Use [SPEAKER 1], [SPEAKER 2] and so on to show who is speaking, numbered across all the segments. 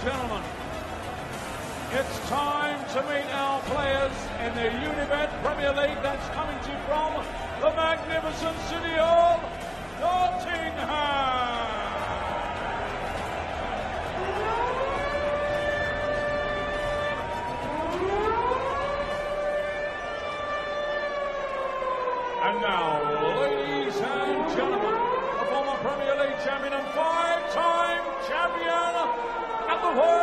[SPEAKER 1] gentlemen, it's time to meet our players in the Unibet Premier League that's coming to you from the magnificent city of Nottingham. And now, ladies and gentlemen, the former Premier League champion and five-time champion at the world.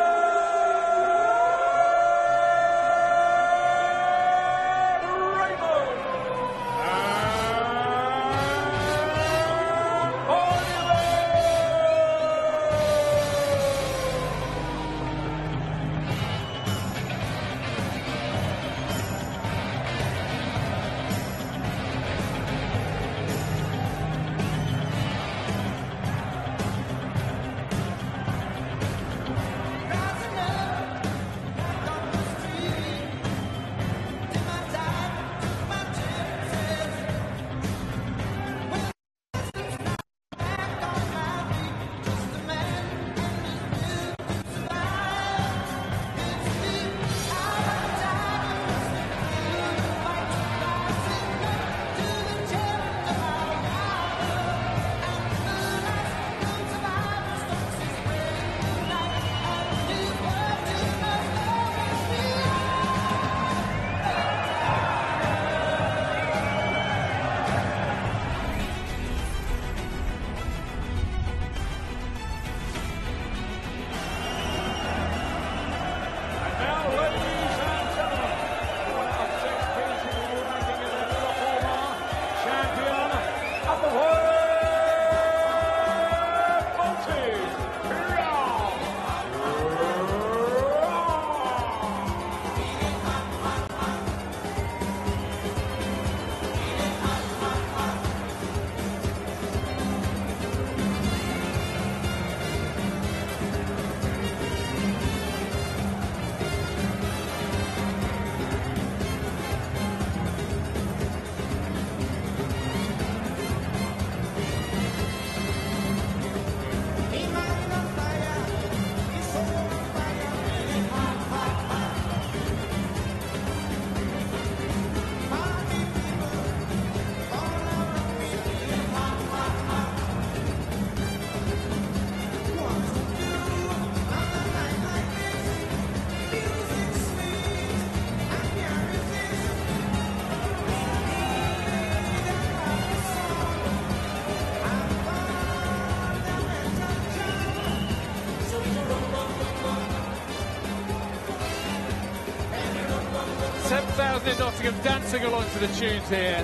[SPEAKER 2] In Nottingham dancing along to the tunes here.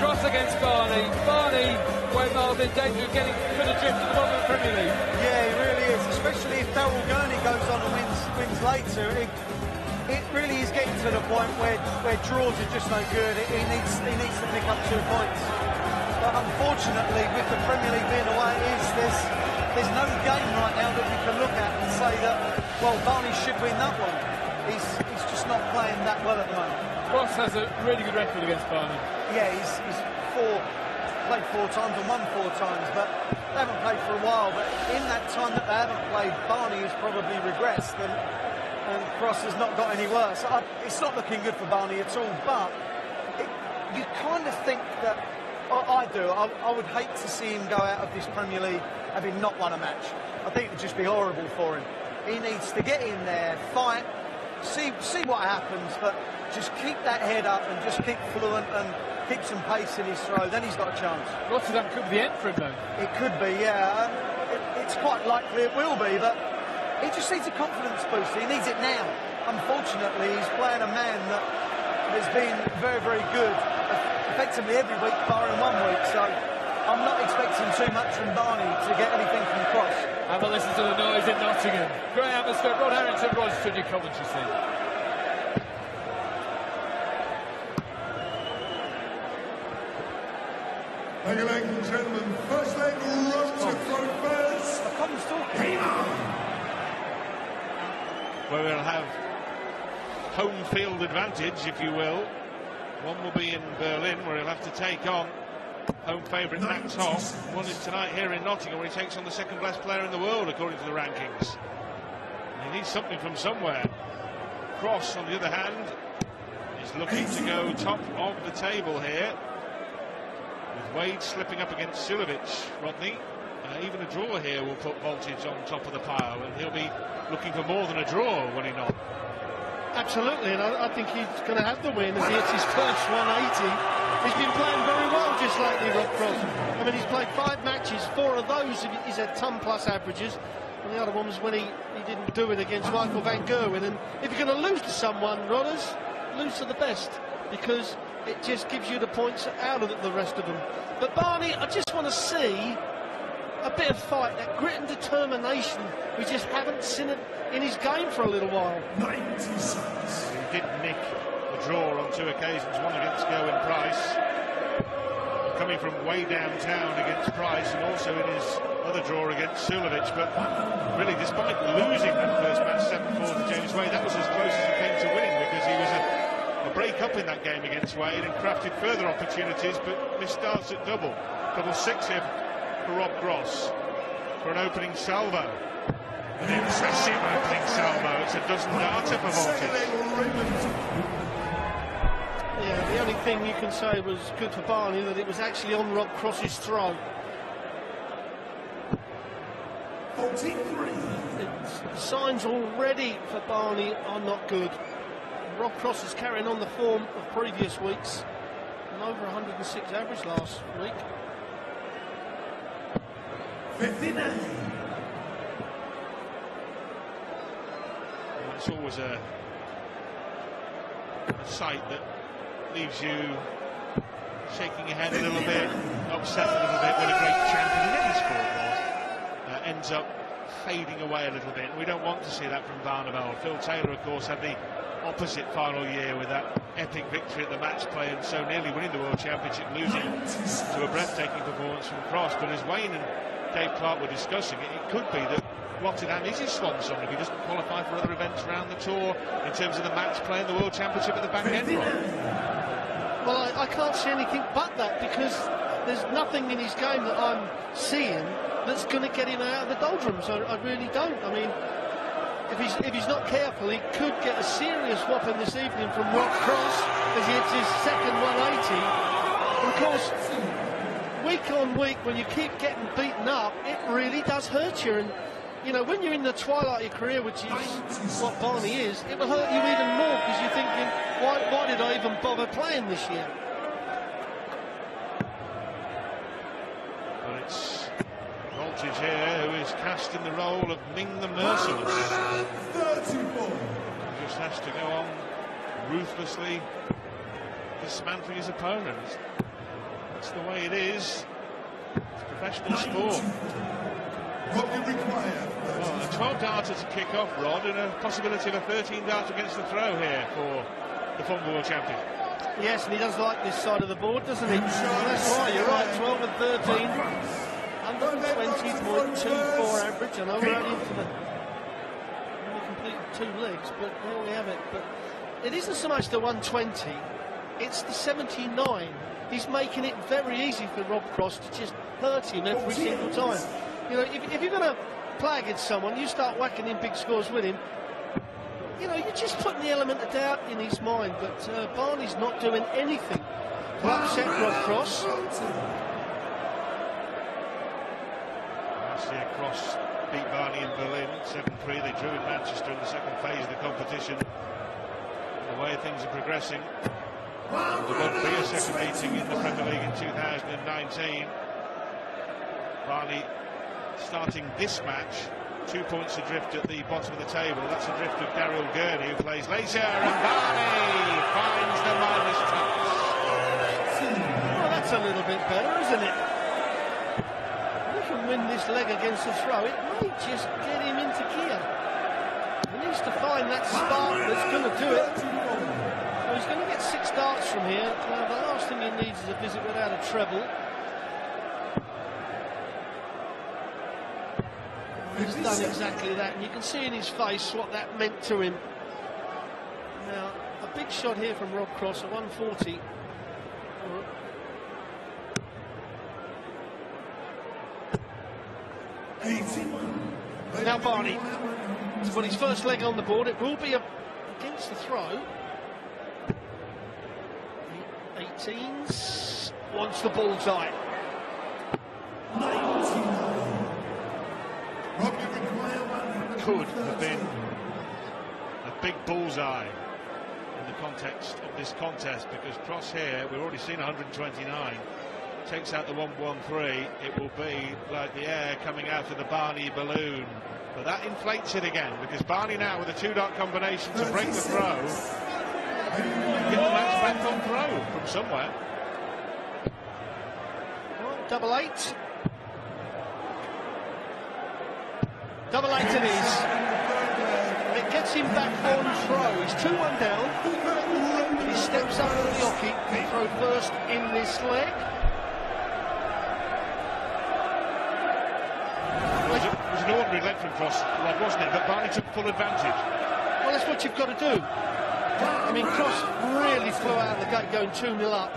[SPEAKER 2] Cross against Barney. Barney, Wayne Miles in danger of getting for the drift at the bottom of the Premier League.
[SPEAKER 3] Yeah, he really is, especially if Daryl Gurney goes on and wins later. It really is getting to the point where draws are just no good. He needs to pick up 2 points. But unfortunately, with the Premier League being the way it is, there's no game right now that we can look at and say that, well, Barney should win that one. He's just not playing that well at the moment.
[SPEAKER 2] Ross has a really good record against Barney.
[SPEAKER 3] Yeah, he's played 4 times and won 4 times, but they haven't played for a while. But in that time that they haven't played, Barney has probably regressed, and Cross has not got any worse. It's not looking good for Barney at all, but you kind of think that, I do, I would hate to see him go out of this Premier League having not won a match. I think it would just be horrible for him. He needs to get in there, fight, see what happens, but just keep that head up and just keep fluent and keep some pace in his throw, then he's got a chance.
[SPEAKER 2] Rotterdam could be the end for him, though.
[SPEAKER 3] It could be, yeah. It's quite likely it will be, but he just needs a confidence boost. He needs it now. Unfortunately, he's playing a man that has been very, very good, effectively every week, barring 1 week, so I'm not expecting too much from Barney to get anything from Cross.
[SPEAKER 2] Have a listen to the noise in Nottingham. Great atmosphere. Rod Harrington, Rod Studio Coventry scene.
[SPEAKER 4] Ladies and gentlemen, first leg run to throw first.
[SPEAKER 3] The comment's talking.
[SPEAKER 5] Where we'll have home field advantage, if you will. One will be in Berlin, where he'll have to take on home favourite Max Hoff. One is tonight here in Nottingham, where he takes on the second best player in the world, according to the rankings. He needs something from somewhere. Cross, on the other hand, is looking to go top of the table here, with Wade slipping up against Silovic. Rodney, even a draw here will put Voltage on top of the pile, and he'll be looking for more than a draw, will he not?
[SPEAKER 6] Absolutely, and I think he's going to have the win as he hits his first 180. He's been playing very well just lately, Rob Cross. I mean, he's played 5 matches, 4 of those he's had ton-plus averages, and the other one was when he didn't do it against Michael van Gerwen. And if you're going to lose to someone, Rodders, lose to the best, because it just gives you the points out of the rest of them. But Barney, I just want to see a bit of fight, that grit and determination. We just haven't seen it in his game for a little while.
[SPEAKER 4] 96.
[SPEAKER 5] He did nick the draw on 2 occasions, one against Gerwin Price, coming from way downtown against Price, and also in his other draw against Sulovic. But really, despite losing that first match 7-4 to James Wade, that was as close as he came to winning, because he was a break-up in that game against Wade and crafted further opportunities, but missed starts at double 6 here for Rob Cross for an opening salvo. An impressive opening salvo. It's a dozen darter for Voltage.
[SPEAKER 6] Yeah, the only thing you can say was good for Barney, that it was actually on Rob Cross's throw.
[SPEAKER 4] 43.
[SPEAKER 6] The signs already for Barney are not good. Rob Cross is carrying on the form of previous weeks, and over 106 average last week.
[SPEAKER 4] 59.
[SPEAKER 5] It's always a sight that leaves you shaking your head a little bit, upset a little bit, when a great champion in any sport ends up fading away a little bit. And we don't want to see that from Barneveld. Phil Taylor, of course, had the opposite final year with that epic victory at the match play and so nearly winning the World Championship, losing to a breathtaking performance from Cross. But as Wayne and Dave Clark were discussing, it could be that Rotterdam is his swan song if he doesn't qualify for other events around the tour in terms of the match play and the World Championship at the back end.
[SPEAKER 6] Well, I can't see anything but that, because there's nothing in his game that I'm seeing that's going to get him out of the doldrums. I really don't. I mean, if he's not careful, he could get a serious whopping this evening from Rob Cross as he hits his second 180. And of course, week on week, when you keep getting beaten up, it really does hurt you. And you know, when you're in the twilight of your career, which is what Barney is, it will hurt you even more, because you're thinking, why did I even bother playing this year?
[SPEAKER 5] Well, it's Voltage here who is cast in the role of Ming the Merciless.
[SPEAKER 4] 34.
[SPEAKER 5] He just has to go on ruthlessly dismantling his opponents. That's the way it is. It's professional sport. Well, a 12-darter to kick off, Rod, and a possibility of a 13-darter against the throw here for the former world champion.
[SPEAKER 6] Yes, and he does like this side of the board, doesn't he? That's right, you're right, 12 and 13. 120.24 average. I know we're only into the only completed 2 legs, but there we have it. But it isn't so much the 120, it's the 79. He's making it very easy for Rob Cross to just hurt him every single time. You know, if you're going to play against someone, you start whacking in big scores with him, you know, you're just putting the element of doubt in his mind. But Barney's not doing anything to upset Rob Cross.
[SPEAKER 5] Last year, Cross beat Barney in Berlin 7-3. They drew in Manchester in the second phase of the competition. The way things are progressing, there won't be a second meeting in the Premier League in 2019. Barney starting this match 2 points adrift at the bottom of the table. That's adrift of Daryl Gurney, who plays later, and Barney finds the minus touch.
[SPEAKER 6] Well, that's a little bit better, isn't it? If he can win this leg against the throw, it may just get him into gear. He needs to find that spark that's going to do it. So he's going to get 6 darts from here. Now, the last thing he needs is a visit without a treble. He's done exactly that, and you can see in his face what that meant to him. Now, a big shot here from Rob Cross at 140. Now Barney to put his first leg on the board. It will be against the throw. 18s wants the bullseye.
[SPEAKER 5] Could have been a big bullseye in the context of this contest, because Cross here, we've already seen 129, takes out the 113, it will be like the air coming out of the Barney balloon. But that inflates it again, because Barney now with a 2-dot combination to break the throw, get the match back on throw from somewhere.
[SPEAKER 6] Well, double 8. Double 8 it is. It gets him back on throw. He's 2-1 down. He steps up to the hockey to throw first in this leg.
[SPEAKER 5] It was an ordinary leg from Cross, Rob, wasn't it? But Barney took full advantage.
[SPEAKER 6] Well, that's what you've got to do. I mean, Cross really flew out of the gate going 2-0 up.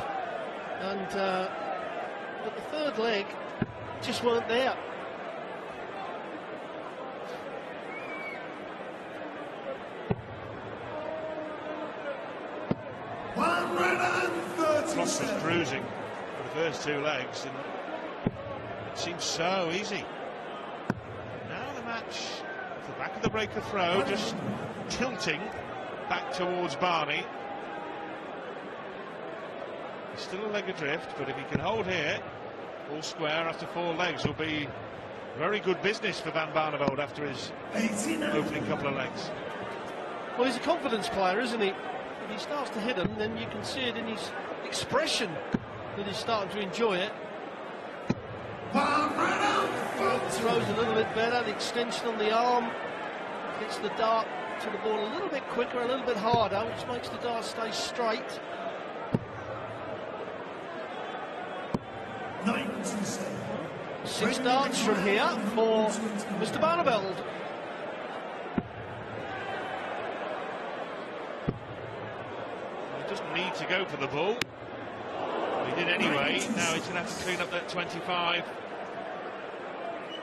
[SPEAKER 6] And but the third leg just weren't there.
[SPEAKER 5] Cross was cruising for the first 2 legs, and it seems so easy. Now the match, at the back of the breaker throw, just tilting back towards Barney. He's still a leg adrift, but if he can hold here, all square after 4 legs will be very good business for Van Barneveld after his opening couple of legs.
[SPEAKER 6] Well, he's a confidence player, isn't he? If he starts to hit them, then you can see it in his expression that he's starting to enjoy it. Throws a little bit better, the extension on the arm gets the dart to the ball a little bit quicker, a little bit harder, which makes the dart stay straight. 6 darts from here for Mr. Barneveld.
[SPEAKER 5] He doesn't need to go for the ball. He did anyway. Now he's going to have to clean up that 25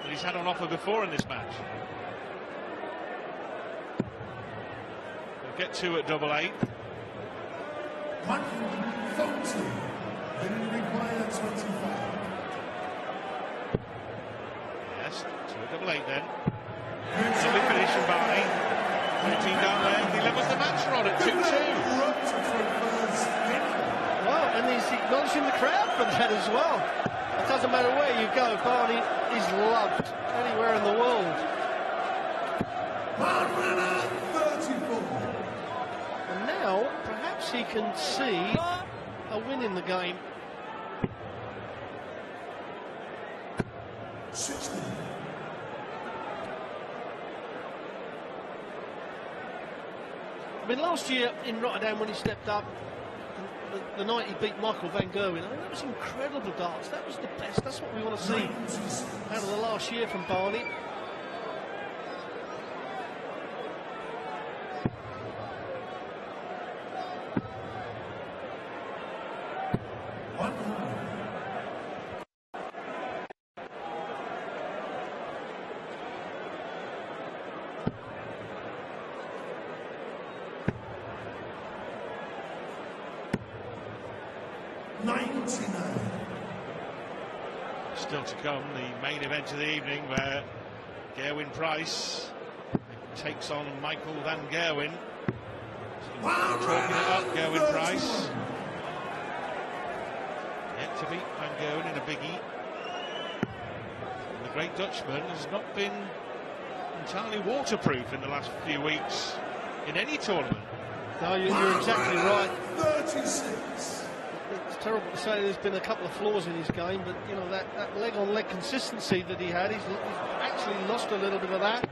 [SPEAKER 5] that he's had on offer before in this match. He'll get 2 at double 8.
[SPEAKER 4] 140. Didn't require 25.
[SPEAKER 5] Yes, 2 at double 8 then. Lovely finish from Barney. 13 down leg. He levels the match rod at 2-2.
[SPEAKER 6] Well, and he's acknowledging the crowd for that as well. It doesn't matter where you go, Barney is loved anywhere in the world.
[SPEAKER 4] 34.
[SPEAKER 6] And now, perhaps he can see a win in the game.
[SPEAKER 4] 60.
[SPEAKER 6] I mean, last year in Rotterdam when he stepped up, the night he beat Michael van Gerwen, I mean, that was incredible darts. That was the best. That's what we want to see out of the last year from Barney.
[SPEAKER 5] Still to come, the main event of the evening, where Gerwin Price takes on Michael van Gerwen. Talking it up, Gerwin Price. Yet to beat van Gerwen in a biggie. And the great Dutchman has not been entirely waterproof in the last few weeks in any tournament.
[SPEAKER 6] No, you're exactly right.
[SPEAKER 4] 36.
[SPEAKER 6] It's terrible to say there's been a couple of flaws in his game, but you know that leg-on-leg consistency that he had, he's actually lost a little bit of that.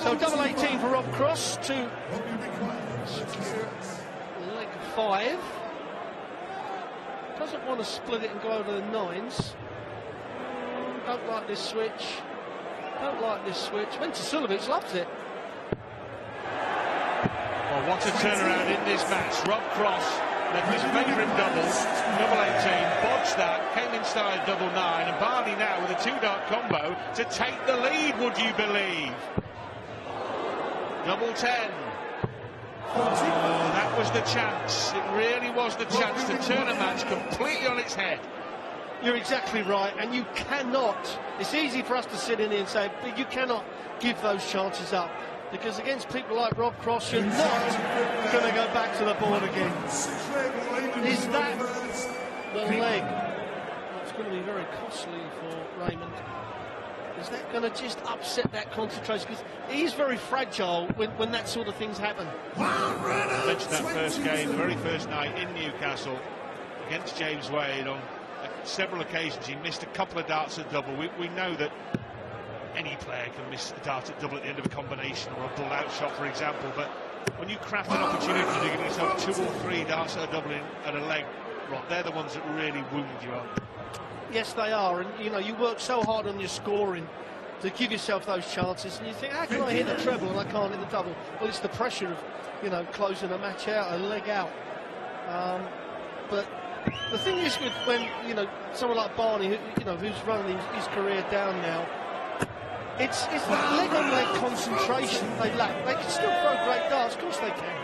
[SPEAKER 6] So double 18 for Rob Cross to secure leg 5. Doesn't want to split it and go over the 9s. Don't like this switch. Don't like this switch. Winter Sulovic loves it.
[SPEAKER 5] Well, what a turnaround in this match. Rob Cross left his favourite double 18, bodged that, came inside double 9, and Barney now with a 2-dart combo to take the lead, would you believe? Double 10. Oh, that was the chance. It really was the chance to turn a match completely on its head.
[SPEAKER 6] You're exactly right, and you cannot, it's easy for us to sit in here and say, but you cannot give those chances up, because against people like Rob Cross, you're not going to go back to the board again. Is that the leg? It's going to be very costly for Raymond. Is that going to just upset that concentration? Because he's very fragile when that sort of things happen.
[SPEAKER 5] I mentioned that first game, the very first night in Newcastle against James Wade. On several occasions he missed a couple of darts at double. We know that any player can miss a dart at double at the end of a combination or a pulled out shot, for example, but when you craft an opportunity to give yourself 2 or 3 darts at a double at a leg, Rod, they're the ones that really wound you up.
[SPEAKER 6] Yes, they are, and you know, you work so hard on your scoring to give yourself those chances, and you think, how can I hit the treble and I can't hit the double? Well, it's the pressure of, you know, closing a match out, a leg out. But the thing is, with when, you know, someone like Barney, who, you know, who's running his career down now, it's that leg-on-leg concentration they lack. They can still throw great darts, of course they can,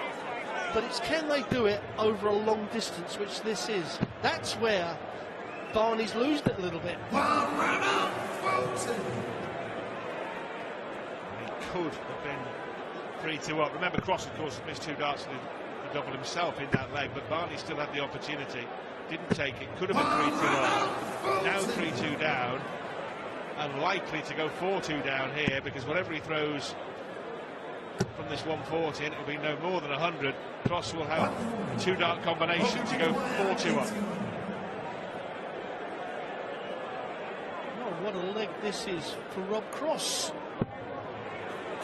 [SPEAKER 6] but it's can they do it over a long distance, which this is. That's where Barney's losing it a little bit.
[SPEAKER 5] He could have been 3-2 up. Remember, Cross, of course, missed 2 darts in the double himself in that leg, but Barney still had the opportunity. Didn't take it. Could have been 3-2 up. Now 3-2 down. Unlikely to go 4-2 down here, because whatever he throws from this 140, and it will be no more than 100, Cross will have a 2-dart combination to go 4-2 up.
[SPEAKER 6] What a leg this is for Rob Cross.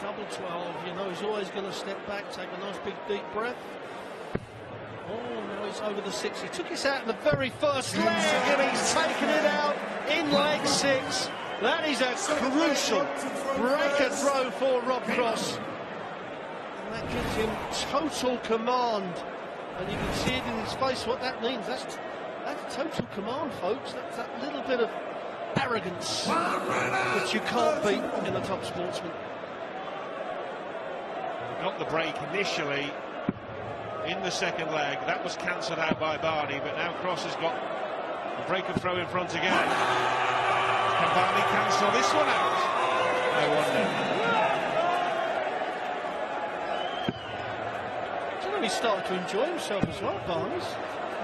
[SPEAKER 6] Double 12, you know, he's always going to step back, take a nice big deep breath. Oh, now he's over the 6. He took us out in the very first leg, and he's taken it out in leg 6. That is a crucial breaker throw for Rob Cross. And that gives him total command. And you can see it in his face what that means. That's total command, folks. That's that little bit of arrogance that you can't beat in a top sportsman.
[SPEAKER 5] Got the break initially in the second leg. That was cancelled out by Barney, but now Cross has got a break of throw in front again. Can Barney cancel this one out? I wonder.
[SPEAKER 6] You know, he's started to enjoy himself as well, Barney's.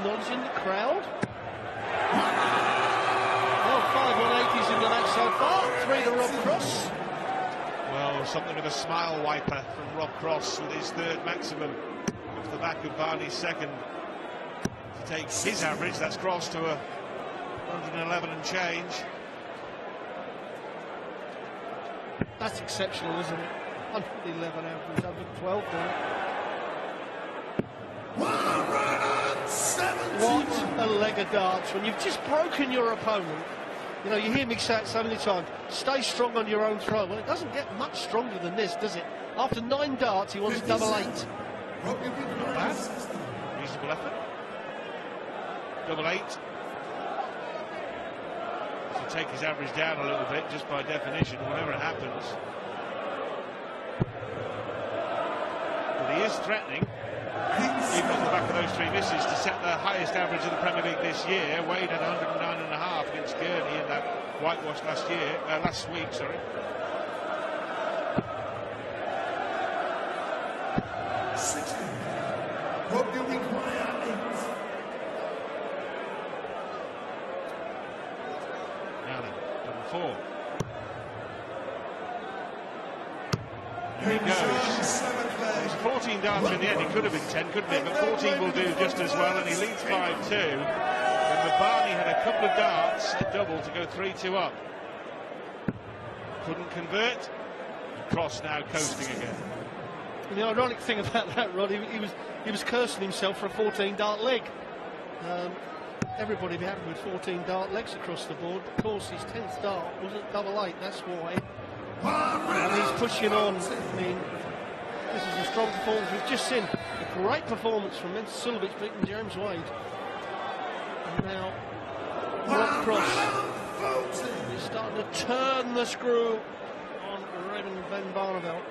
[SPEAKER 6] Nods in the crowd. 5 180s in the match so far, 3 to Rob Cross.
[SPEAKER 5] Well, something of a smile wiper from Rob Cross with his 3rd maximum off the back of Barney's 2nd. To take his average, that's Cross to a 111 and change.
[SPEAKER 6] That's exceptional, isn't it? 111 average, 112 now. What a leg of darts when you've just broken your opponent. You know, you hear me say it so many times, stay strong on your own throw. Well, it doesn't get much stronger than this, does it? After 9 darts, he wants double 8.
[SPEAKER 5] Not bad. Reasonable effort. Double 8. To take his average down a little bit, just by definition, whenever it happens. But he is threatening, even off the back of those 3 misses, to set the highest average of the Premier League this year. Wade had 109.5 against Gurney in that whitewash last week, sorry.
[SPEAKER 4] What you require?
[SPEAKER 5] Now then, double 4. There he goes. It was 14 darts in the end. It could have been 10, couldn't it? But 14 will do just as well, and he leads 5-2. And Barney had a couple of darts at double to go 3-2 up. Couldn't convert. And Cross now coasting again.
[SPEAKER 6] And the ironic thing about that, Rod, he was cursing himself for a 14-dart leg. Everybody be happy with 14 dart legs across the board. Of course, his 10th dart was at double 8. That's why. And he's pushing on. I mean, this is a strong performance. We've just seen a great performance from Sulovic beating James Wade. And now Rob Cross is starting to turn the screw on Raymond van Barneveld.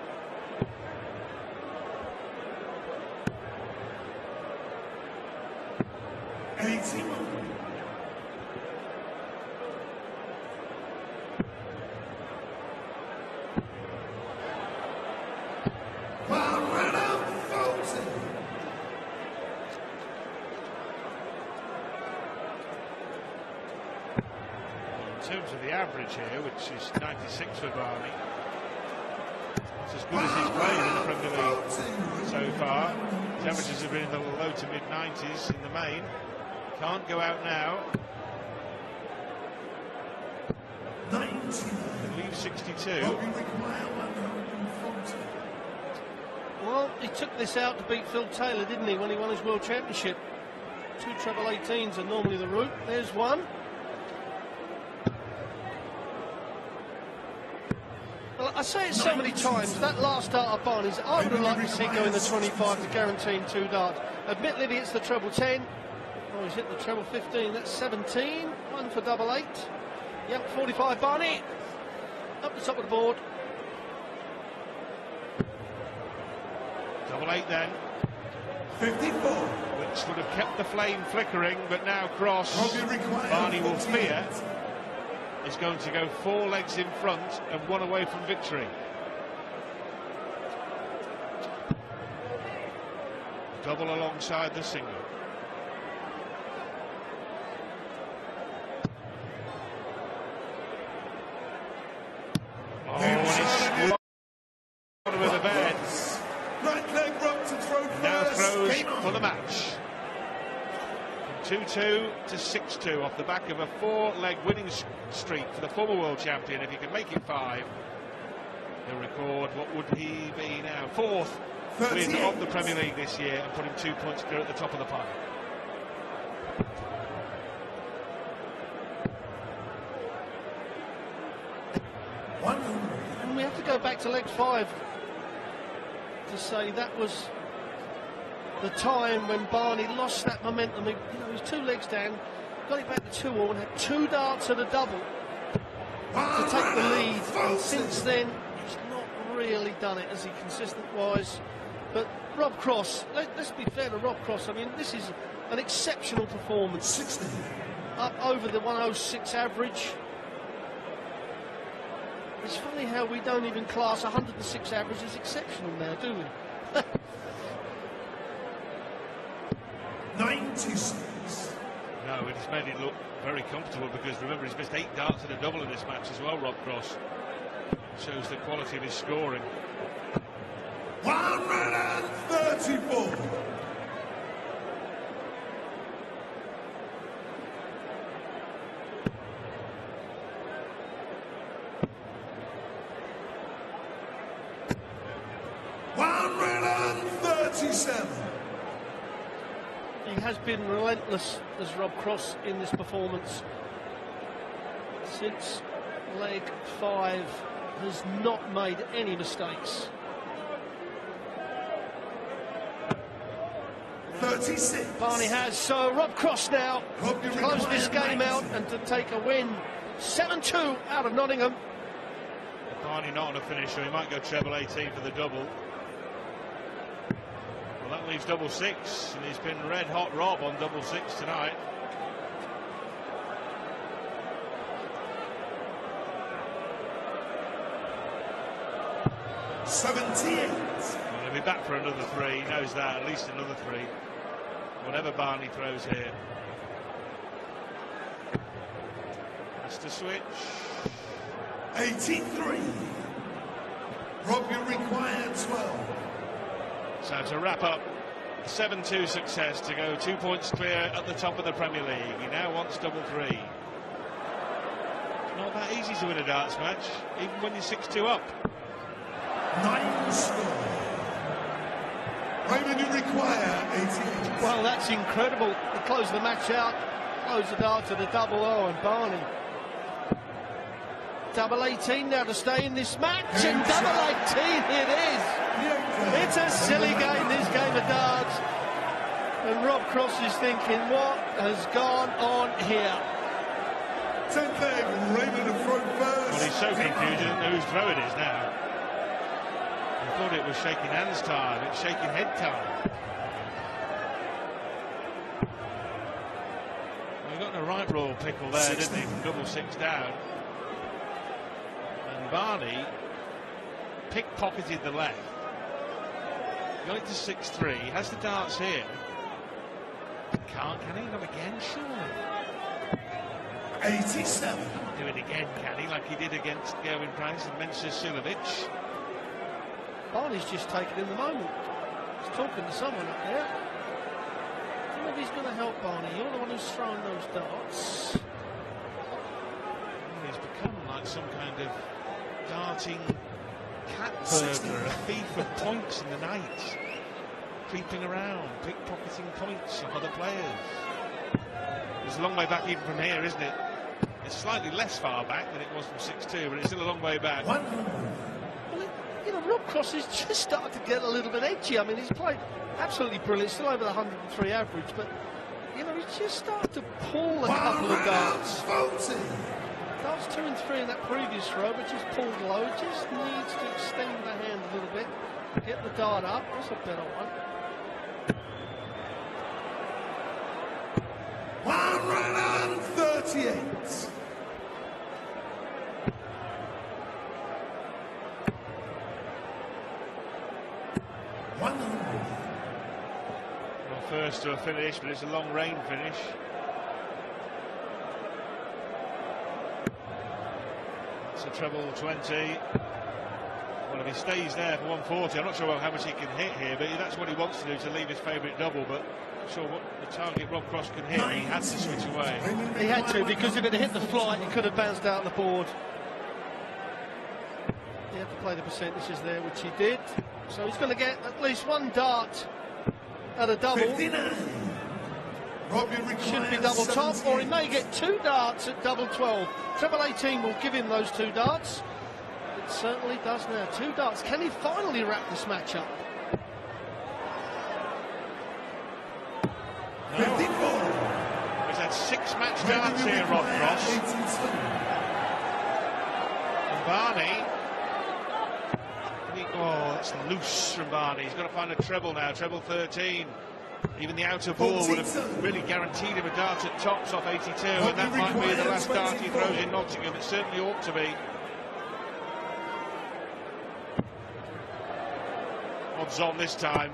[SPEAKER 5] In terms of the average here, which is 96 for Barney, it's as good as he's played in the Premier League so far. His averages have been in the low to mid 90s in the main. Can't go out now. Can leave 62.
[SPEAKER 6] Well, he took this out to beat Phil Taylor, didn't he, when he won his World Championship? 2 treble 18s are normally the route. There's one. Well, I say it so many times, that last dart of Barney's, I would have liked to see go in the 25 to guaranteeing 2 darts. Admittedly, it's the treble 10. Oh, he's hit the treble 15, that's 17. 1 for double 8. Yep, 45 Barney. Up the top of the board.
[SPEAKER 5] Double 8 then.
[SPEAKER 4] 54.
[SPEAKER 5] Which would have kept the flame flickering, but now Cross, Barney will fear, is going to go 4 legs in front and 1 away from victory. Double alongside the single. Oh, and he's squad with a bed.
[SPEAKER 4] Right leg rock to throw first.
[SPEAKER 5] Now throws
[SPEAKER 4] Game on.
[SPEAKER 5] for the match. 2-2 to 6-2 off the back of a 4-leg winning streak for the former world champion. If he can make it 5, he'll record, what would he be now? 4th win of the Premier League this year and put him 2 points clear at the top of the pile.
[SPEAKER 6] And we have to go back to leg 5 to say that was the time when Barney lost that momentum. He was 2 legs down, got it back to 2-all and had 2 darts at a double to take the lead. And since then, he's not really done it, as he consistent-wise. But Rob Cross, let's be fair to Rob Cross. I mean, this is an exceptional performance. Up over the 106 average. It's funny how we don't even class 106 average as exceptional now, do we?
[SPEAKER 4] 96.
[SPEAKER 5] No, it has made it look very comfortable, because remember, he's missed 8 darts and a double in this match as well, Rob Cross. Shows the quality of his scoring.
[SPEAKER 4] 134.
[SPEAKER 6] He has been relentless as Rob Cross in this performance. Since leg 5, has not made any mistakes.
[SPEAKER 4] 36.
[SPEAKER 6] Barney has. So Rob Cross now to close this game out and to take a win. 7-2 out of Nottingham.
[SPEAKER 5] Barney not on a finisher, he might go treble 18 for the double. Well, that leaves double 6, and he's been red hot Rob on double 6 tonight. Well, he'll be back for another 3, he knows that, at least another 3. Whatever Barney throws here. Has to switch.
[SPEAKER 4] 83. Rob, you require 12.
[SPEAKER 5] So to wrap up, 7-2 success to go 2 points clear at the top of the Premier League. He now wants double 3. It's not that easy to win a darts match, even when you're 6-2 up.
[SPEAKER 4] 9 score. Raymond, you require 88.
[SPEAKER 6] Well, that's incredible to close the match out. Close the dart to the double. Oh, and Barney Double 18 now to stay in this match, and double 18 it is. It's a silly game, this game of darts. And Rob Cross is thinking, what has gone on here?
[SPEAKER 4] 10th leg, Raymond to throw first.
[SPEAKER 5] Well, he's so confused, he doesn't know whose throw it is now. I thought it was shaking hands time, it's shaking head time. Well, he got in a right royal pickle there, didn't he, from double 6 down. And Barney pickpocketed the leg. Got it to 6-3, has the darts here. Can he? Not again, surely.
[SPEAKER 4] 87.
[SPEAKER 5] Can't do it again, can he? Like he did against Gerwin Price and Mensah Silovic.
[SPEAKER 6] Barney's just taken in the moment. He's talking to someone up there. I don't know if he's going to help Barney. You're the one who's throwing those darts.
[SPEAKER 5] Well, he's become like some kind of darting cat burglar, a thief of points in the night. Creeping around, pickpocketing points of other players. It's a long way back even from here, isn't it? It's slightly less far back than it was from 6-2, but it's still a long way back.
[SPEAKER 6] Well, you know, Rob Cross is just starting to get a little bit edgy. I mean, he's played absolutely brilliant, still over the 103 average, but, you know, he's just started to pull a couple of darts. Darts 2 and 3 in that previous throw, but just pulled low. Just needs to extend the hand a little bit, get the dart up. That's a better one.
[SPEAKER 4] 138.
[SPEAKER 5] Well, first to a finish, but it's a long rain finish. It's a treble 20. Well, if he stays there for 140, I'm not sure how much he can hit here, but that's what he wants to do, to leave his favourite double. But I'm not sure what the target Rob Cross can hit. He had to switch away.
[SPEAKER 6] He had to, because if it had hit the flight, he could have bounced out the board. He had to play the percentages there, which he did. So he's going to get at least one dart at a double.
[SPEAKER 4] 59.
[SPEAKER 6] Should be double top, or he may get 2 darts at double 12. Treble 18 will give him those 2 darts. It certainly does now. 2 darts. Can he finally wrap this match up?
[SPEAKER 5] No. 54. He's had 6 match darts here, Rob Cross. And Barney. Oh, that's loose from Barney. He's got to find a treble now. Treble 13. Even the outer ball would have really guaranteed him a dart at tops off 82, and that might be the last dart he throws in Nottingham. It certainly ought to be. Odds on this time.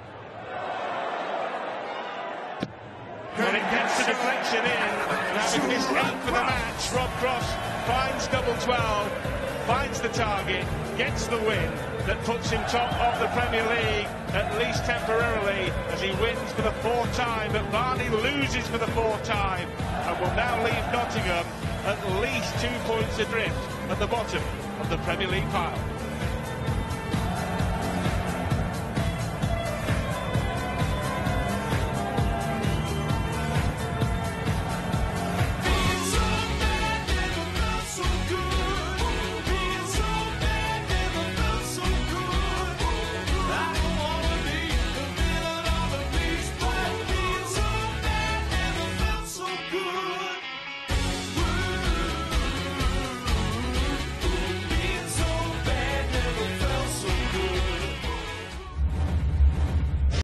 [SPEAKER 5] Well, it gets the deflection in. Having missed 8 for the match, Rob Cross finds double 12, finds the target, gets the win that puts him top of the Premier League, at least temporarily, as he wins for the 4th time, but Barney loses for the 4th time, and will now leave Nottingham at least 2 points adrift at the bottom of the Premier League pile.